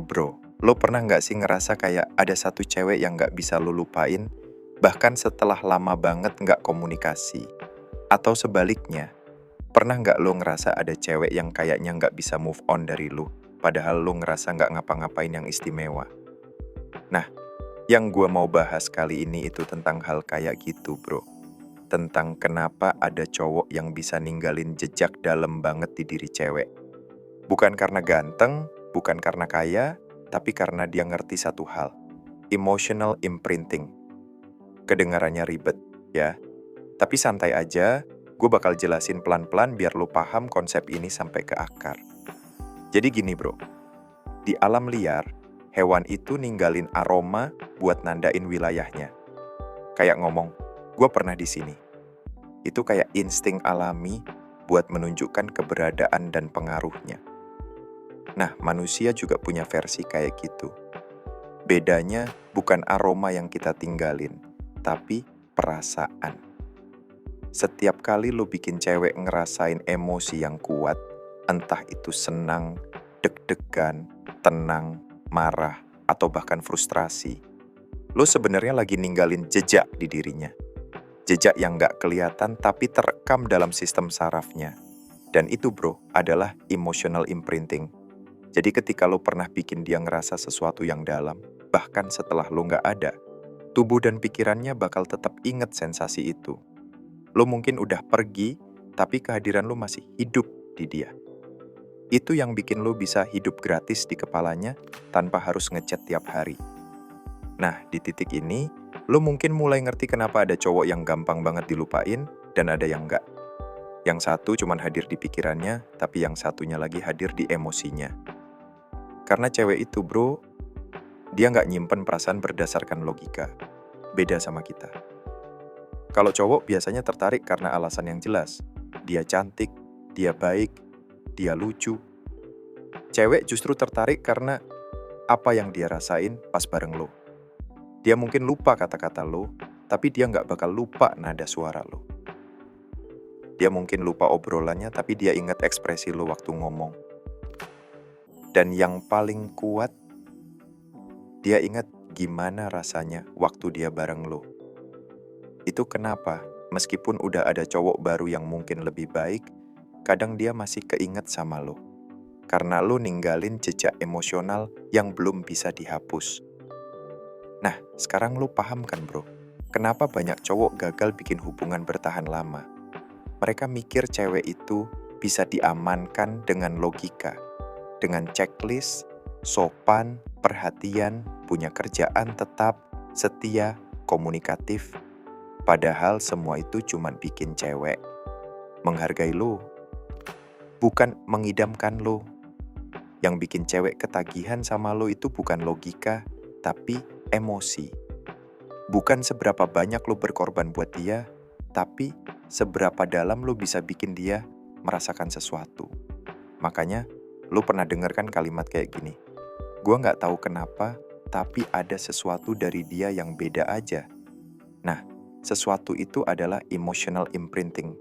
Bro, lo pernah nggak sih ngerasa kayak ada satu cewek yang nggak bisa lo lupain, bahkan setelah lama banget nggak komunikasi? Atau sebaliknya, pernah nggak lo ngerasa ada cewek yang kayaknya nggak bisa move on dari lo, padahal lo ngerasa nggak ngapa-ngapain yang istimewa? Nah, yang gue mau bahas kali ini itu tentang hal kayak gitu, bro. Tentang kenapa ada cowok yang bisa ninggalin jejak dalam banget di diri cewek. Bukan karena ganteng, bukan karena kaya, tapi karena dia ngerti satu hal. Emotional imprinting. Kedengarannya ribet, ya. Tapi santai aja, gue bakal jelasin pelan-pelan biar lo paham konsep ini sampai ke akar. Jadi gini bro, di alam liar, hewan itu ninggalin aroma buat nandain wilayahnya. Kayak ngomong, gue pernah di sini. Itu kayak insting alami buat menunjukkan keberadaan dan pengaruhnya. Nah, manusia juga punya versi kayak gitu. Bedanya bukan aroma yang kita tinggalin, tapi perasaan. Setiap kali lo bikin cewek ngerasain emosi yang kuat, entah itu senang, deg-degan, tenang, marah, atau bahkan frustrasi, lo sebenarnya lagi ninggalin jejak di dirinya. Jejak yang nggak kelihatan tapi terekam dalam sistem sarafnya. Dan itu bro, adalah emotional imprinting. Jadi ketika lo pernah bikin dia ngerasa sesuatu yang dalam, bahkan setelah lo nggak ada, tubuh dan pikirannya bakal tetap inget sensasi itu. Lo mungkin udah pergi, tapi kehadiran lo masih hidup di dia. Itu yang bikin lo bisa hidup gratis di kepalanya tanpa harus ngechat tiap hari. Nah, di titik ini, lo mungkin mulai ngerti kenapa ada cowok yang gampang banget dilupain dan ada yang nggak. Yang satu cuman hadir di pikirannya, tapi yang satunya lagi hadir di emosinya. Karena cewek itu bro, dia nggak nyimpen perasaan berdasarkan logika. Beda sama kita. Kalau cowok biasanya tertarik karena alasan yang jelas. Dia cantik, dia baik, dia lucu. Cewek justru tertarik karena apa yang dia rasain pas bareng lo. Dia mungkin lupa kata-kata lo, tapi dia nggak bakal lupa nada suara lo. Dia mungkin lupa obrolannya, tapi dia ingat ekspresi lo waktu ngomong. Dan yang paling kuat, dia ingat gimana rasanya waktu dia bareng lo. Itu kenapa, meskipun udah ada cowok baru yang mungkin lebih baik, kadang dia masih keinget sama lo. Karena lo ninggalin jejak emosional yang belum bisa dihapus. Nah, sekarang lo paham kan bro, kenapa banyak cowok gagal bikin hubungan bertahan lama? Mereka mikir cewek itu bisa diamankan dengan logika. Dengan checklist, sopan, perhatian, punya kerjaan tetap, setia, komunikatif. Padahal semua itu cuma bikin cewek menghargai lo, bukan mengidamkan lo. Yang bikin cewek ketagihan sama lo itu bukan logika, tapi emosi. Bukan seberapa banyak lo berkorban buat dia, tapi seberapa dalam lo bisa bikin dia merasakan sesuatu. Makanya, lo pernah dengarkan kalimat kayak gini, "Gua nggak tahu kenapa, tapi ada sesuatu dari dia yang beda aja." Nah, sesuatu itu adalah emotional imprinting.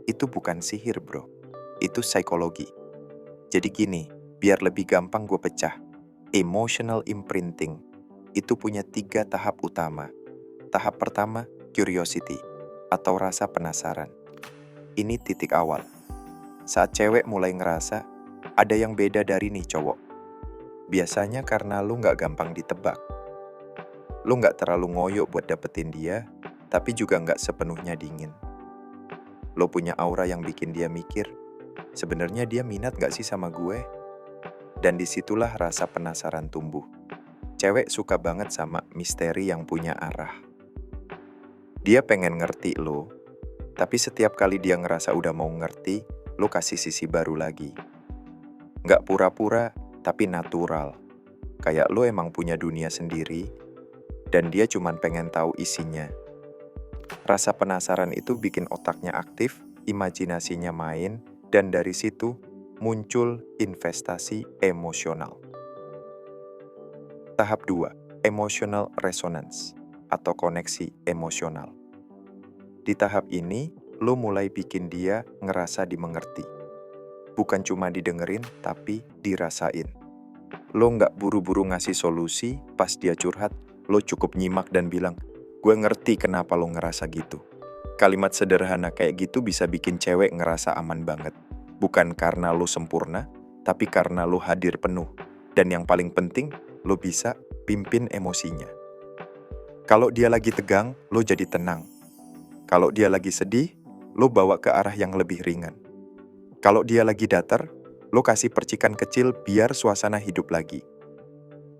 Itu bukan sihir, bro. Itu psikologi. Jadi gini, biar lebih gampang gue pecah. Emotional imprinting itu punya 3 tahap utama. Tahap pertama, curiosity atau rasa penasaran. Ini titik awal. Saat cewek mulai ngerasa, ada yang beda dari nih cowok. Biasanya karena lu nggak gampang ditebak. Lu nggak terlalu ngoyo buat dapetin dia, tapi juga nggak sepenuhnya dingin. Lo punya aura yang bikin dia mikir, sebenarnya dia minat nggak sih sama gue? Dan disitulah rasa penasaran tumbuh. Cewek suka banget sama misteri yang punya arah. Dia pengen ngerti lo, tapi setiap kali dia ngerasa udah mau ngerti, lo kasih sisi baru lagi. Nggak pura-pura, tapi natural. Kayak lo emang punya dunia sendiri, dan dia cuman pengen tahu isinya. Rasa penasaran itu bikin otaknya aktif, imajinasinya main, dan dari situ muncul investasi emosional. Tahap 2, emotional resonance atau koneksi emosional. Di tahap ini, lo mulai bikin dia ngerasa dimengerti. Bukan cuma didengerin, tapi dirasain. Lo nggak buru-buru ngasih solusi, pas dia curhat, lo cukup nyimak dan bilang, gue ngerti kenapa lo ngerasa gitu. Kalimat sederhana kayak gitu bisa bikin cewek ngerasa aman banget. Bukan karena lo sempurna, tapi karena lo hadir penuh. Dan yang paling penting, lo bisa pimpin emosinya. Kalau dia lagi tegang, lo jadi tenang. Kalau dia lagi sedih, lo bawa ke arah yang lebih ringan. Kalau dia lagi datar, lo kasih percikan kecil biar suasana hidup lagi.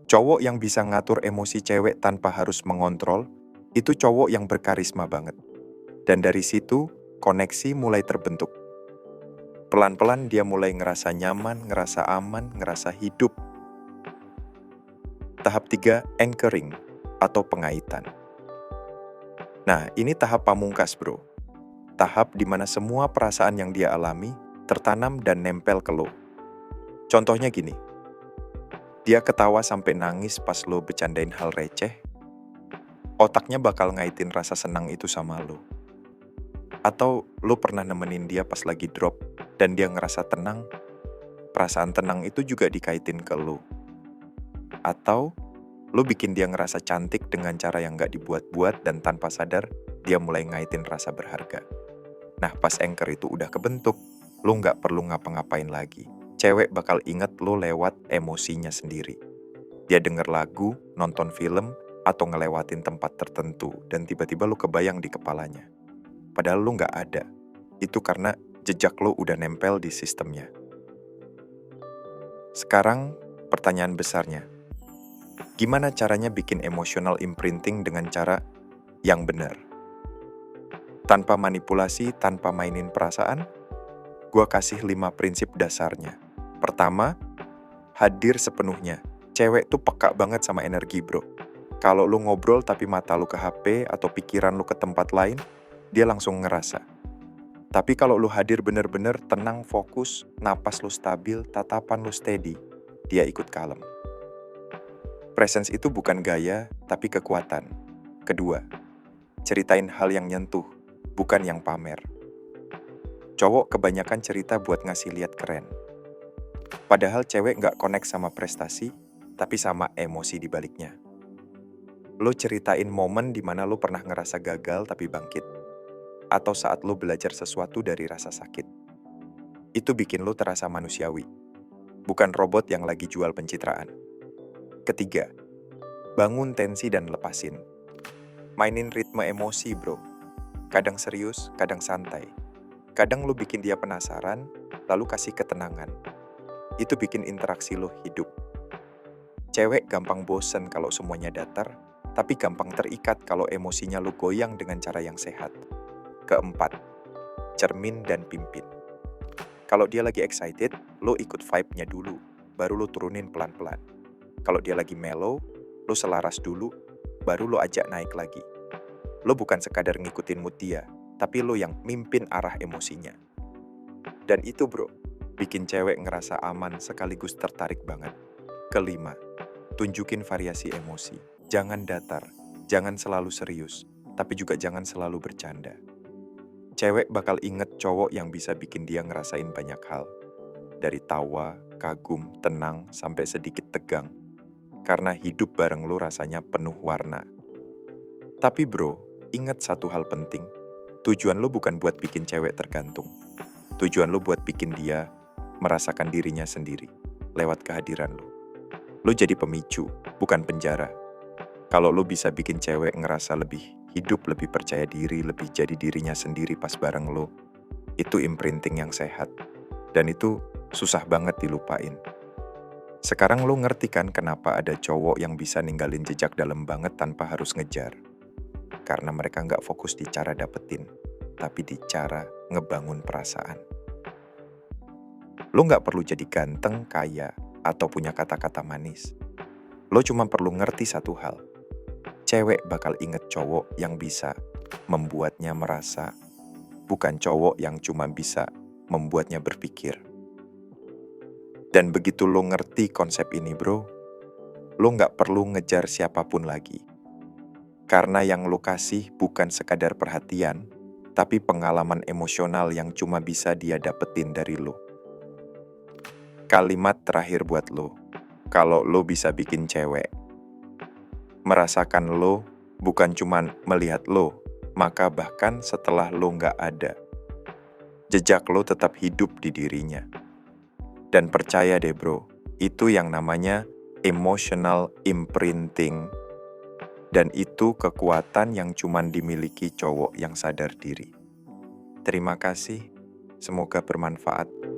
Cowok yang bisa ngatur emosi cewek tanpa harus mengontrol, itu cowok yang berkarisma banget. Dan dari situ, koneksi mulai terbentuk. Pelan-pelan dia mulai ngerasa nyaman, ngerasa aman, ngerasa hidup. Tahap 3, anchoring atau pengaitan. Nah, ini tahap pamungkas, bro. Tahap di mana semua perasaan yang dia alami tertanam dan nempel ke lo. Contohnya gini, dia ketawa sampai nangis pas lo bercandain hal receh, otaknya bakal ngaitin rasa senang itu sama lo. Atau lo pernah nemenin dia pas lagi drop dan dia ngerasa tenang, perasaan tenang itu juga dikaitin ke lo. Atau lo bikin dia ngerasa cantik dengan cara yang gak dibuat-buat dan tanpa sadar dia mulai ngaitin rasa berharga. Nah, pas anchor itu udah kebentuk, lo gak perlu ngapa-ngapain lagi. Cewek bakal inget lo lewat emosinya sendiri. Dia denger lagu, nonton film, atau ngelewatin tempat tertentu dan tiba-tiba lo kebayang di kepalanya. Padahal lo gak ada. Itu karena jejak lo udah nempel di sistemnya. Sekarang, pertanyaan besarnya. Gimana caranya bikin emotional imprinting dengan cara yang benar? Tanpa manipulasi, tanpa mainin perasaan, gua kasih 5 prinsip dasarnya. Pertama, hadir sepenuhnya. Cewek tuh peka banget sama energi, bro. Kalau lu ngobrol tapi mata lu ke HP atau pikiran lu ke tempat lain, dia langsung ngerasa. Tapi kalau lu hadir bener-bener tenang, fokus, napas lu stabil, tatapan lu steady, dia ikut kalem. Presence itu bukan gaya, tapi kekuatan. Kedua, ceritain hal yang nyentuh, bukan yang pamer. Cowok kebanyakan cerita buat ngasih lihat keren. Padahal cewek nggak connect sama prestasi, tapi sama emosi di baliknya. Lo ceritain momen di mana lo pernah ngerasa gagal tapi bangkit. Atau saat lo belajar sesuatu dari rasa sakit. Itu bikin lo terasa manusiawi. Bukan robot yang lagi jual pencitraan. Ketiga, bangun tensi dan lepasin. Mainin ritme emosi, bro. Kadang serius, kadang santai. Kadang lo bikin dia penasaran, lalu kasih ketenangan. Itu bikin interaksi lo hidup. Cewek gampang bosen kalau semuanya datar, tapi gampang terikat kalau emosinya lo goyang dengan cara yang sehat. Keempat, cermin dan pimpin. Kalau dia lagi excited, lo ikut vibe-nya dulu, baru lo turunin pelan-pelan. Kalau dia lagi mellow, lo selaras dulu, baru lo ajak naik lagi. Lo bukan sekadar ngikutin mood dia, tapi lo yang mimpin arah emosinya. Dan itu, bro, bikin cewek ngerasa aman sekaligus tertarik banget. Kelima, tunjukin variasi emosi. Jangan datar, jangan selalu serius, tapi juga jangan selalu bercanda. Cewek bakal inget cowok yang bisa bikin dia ngerasain banyak hal. Dari tawa, kagum, tenang, sampai sedikit tegang. Karena hidup bareng lo rasanya penuh warna. Tapi bro, ingat satu hal penting. Tujuan lo bukan buat bikin cewek tergantung. Tujuan lo buat bikin dia merasakan dirinya sendiri lewat kehadiran lo. Lo jadi pemicu, bukan penjara. Kalau lo bisa bikin cewek ngerasa lebih hidup, lebih percaya diri, lebih jadi dirinya sendiri pas bareng lo, itu imprinting yang sehat. Dan itu susah banget dilupain. Sekarang lo ngerti kan kenapa ada cowok yang bisa ninggalin jejak dalam banget tanpa harus ngejar. Karena mereka nggak fokus di cara dapetin, tapi di cara ngebangun perasaan. Lo nggak perlu jadi ganteng, kaya, atau punya kata-kata manis. Lo cuma perlu ngerti satu hal. Cewek bakal inget cowok yang bisa membuatnya merasa, bukan cowok yang cuma bisa membuatnya berpikir. Dan begitu lo ngerti konsep ini, bro, lo nggak perlu ngejar siapapun lagi. Karena yang lo kasih bukan sekadar perhatian, tapi pengalaman emosional yang cuma bisa dia dapetin dari lo. Kalimat terakhir buat lo. kalau lo bisa bikin cewek merasakan lo, bukan cuman melihat lo, maka bahkan setelah lo nggak ada, jejak lo tetap hidup di dirinya. Dan percaya deh bro, itu yang namanya emotional imprinting. Dan itu kekuatan yang cuman dimiliki cowok yang sadar diri. Terima kasih, semoga bermanfaat.